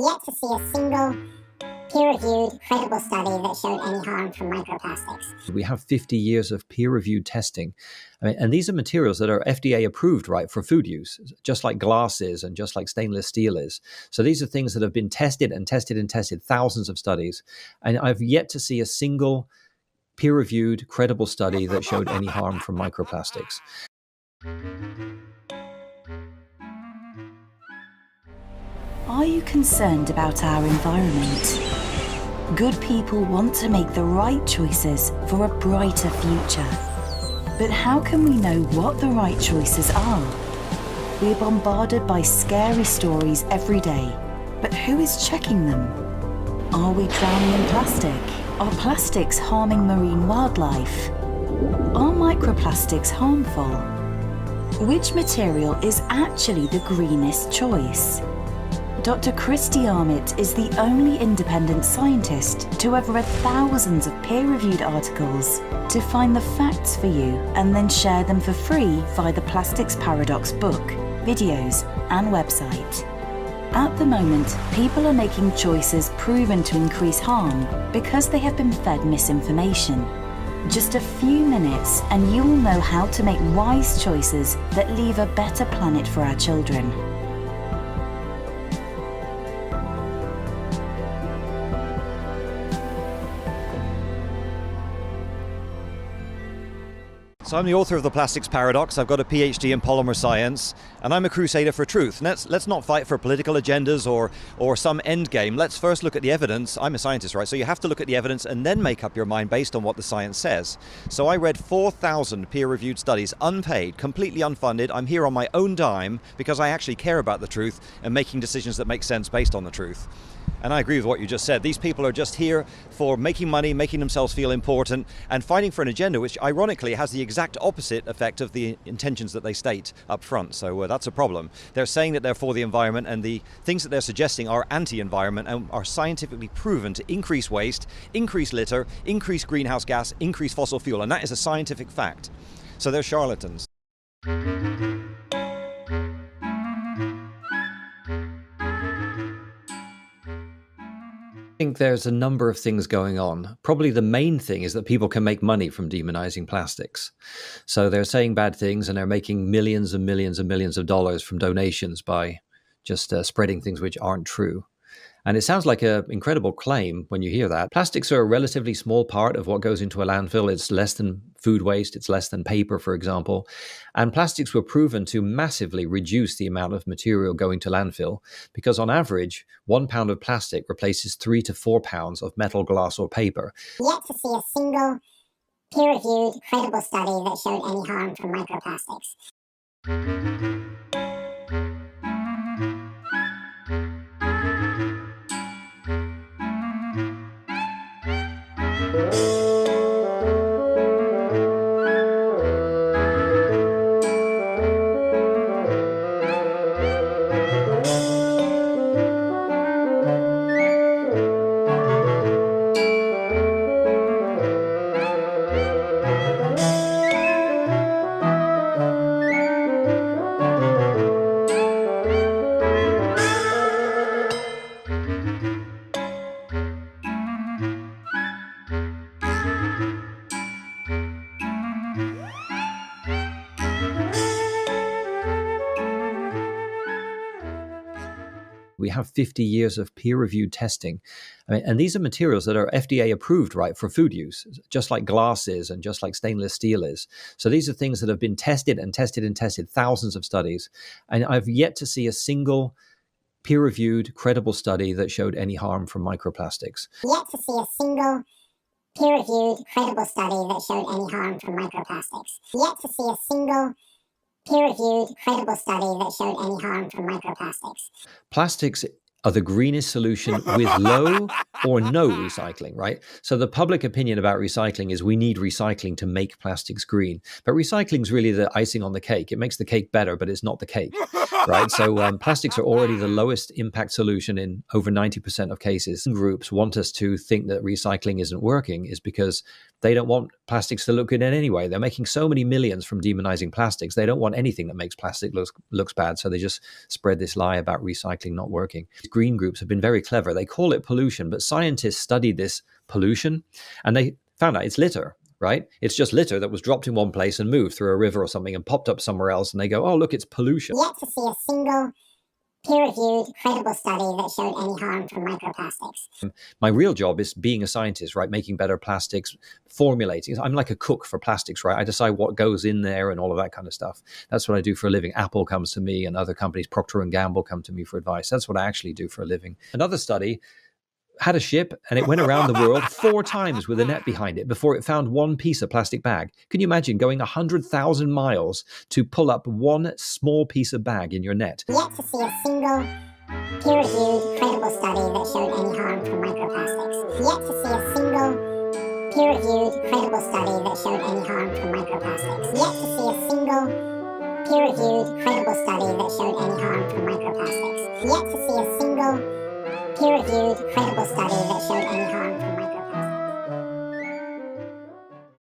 Yet to see a single peer-reviewed, credible study that showed any harm from microplastics. We have 50 years of peer-reviewed testing. And these are materials that are FDA approved, right, for food use, just like glass is and just like stainless steel is. So these are things that have been tested and tested and tested, thousands of studies. And I've yet to see a single peer-reviewed, credible study that showed any harm from microplastics. Are you concerned about our environment? Good people want to make the right choices for a brighter future. But how can we know what the right choices are? We're bombarded by scary stories every day, but who is checking them? Are we drowning in plastic? Are plastics harming marine wildlife? Are microplastics harmful? Which material is actually the greenest choice? Dr. Christy Armitt is the only independent scientist to have read thousands of peer-reviewed articles to find the facts for you and then share them for free via the Plastics Paradox book, videos, and website. At the moment, people are making choices proven to increase harm because they have been fed misinformation. Just a few minutes and you will know how to make wise choices that leave a better planet for our children. So I'm the author of The Plastics Paradox. I've got a PhD in polymer science, and I'm a crusader for truth. Let's not fight for political agendas or some end game. Let's first look at the evidence. I'm a scientist, right? So you have to look at the evidence and then make up your mind based on what the science says. So I read 4,000 peer-reviewed studies, unpaid, completely unfunded. I'm here on my own dime because I actually care about the truth and making decisions that make sense based on the truth. And I agree with what you just said. These people are just here for making money, making themselves feel important, and fighting for an agenda which ironically has the exact opposite effect of the intentions that they state up front. So that's a problem. They're saying that they're for the environment, and the things that they're suggesting are anti-environment and are scientifically proven to increase waste, increase litter, increase greenhouse gas, increase fossil fuel, and that is a scientific fact. So they're charlatans. I think there's a number of things going on. Probably the main thing is that people can make money from demonizing plastics. So they're saying bad things and they're making millions and millions and millions of dollars from donations by just spreading things which aren't true. And it sounds like an incredible claim when you hear that. Plastics are a relatively small part of what goes into a landfill. It's less than food waste. It's less than paper, for example. And plastics were proven to massively reduce the amount of material going to landfill because on average, 1 pound of plastic replaces 3 to 4 pounds of metal, glass, or paper. Yet to see a single peer-reviewed, credible study that showed any harm from microplastics. We have 50 years of peer-reviewed testing. And these are materials that are FDA approved, right, for food use, just like glass is and just like stainless steel is. So these are things that have been tested and tested and tested, thousands of studies. And I've yet to see a single peer-reviewed, credible study that showed any harm from microplastics. Yet to see a single peer-reviewed, credible study that showed any harm from microplastics. Yet to see a single peer-reviewed, credible study that showed any harm from microplastics. Plastics are the greenest solution with low or no recycling, right? So the public opinion about recycling is we need recycling to make plastics green. But recycling is really the icing on the cake. It makes the cake better, but it's not the cake, right? So plastics are already the lowest impact solution in over 90% of cases. Groups want us to think that recycling isn't working is because They don't want plastics to look good in any way. They're making so many millions from demonizing plastics. They don't want anything that makes plastic looks bad. So they just spread this lie about recycling not working. Green groups have been very clever. They call it pollution, but scientists studied this pollution and they found out it's litter, right? It's just litter that was dropped in one place and moved through a river or something and popped up somewhere else. And they go, oh, look, it's pollution. Yet to see a single peer-reviewed, credible study that showed any harm from microplastics. My real job is being a scientist, right? Making better plastics, formulating. I'm like a cook for plastics, right? I decide what goes in there and all of that kind of stuff. That's what I do for a living. Apple comes to me and other companies, Procter & Gamble, come to me for advice. That's what I actually do for a living. Another study had a ship and it went around the world 4 times with a net behind it before it found one piece of plastic bag. Can you imagine going 100,000 miles to pull up one small piece of bag in your net? Yet to see a single peer-reviewed, credible study that showed any harm from microplastics. Yet to see a single peer-reviewed, credible study that showed any harm from microplastics. Yet to see a single peer-reviewed, credible study that showed any harm from microplastics. Yet to see a single peer-reviewed, credible study that showed any harm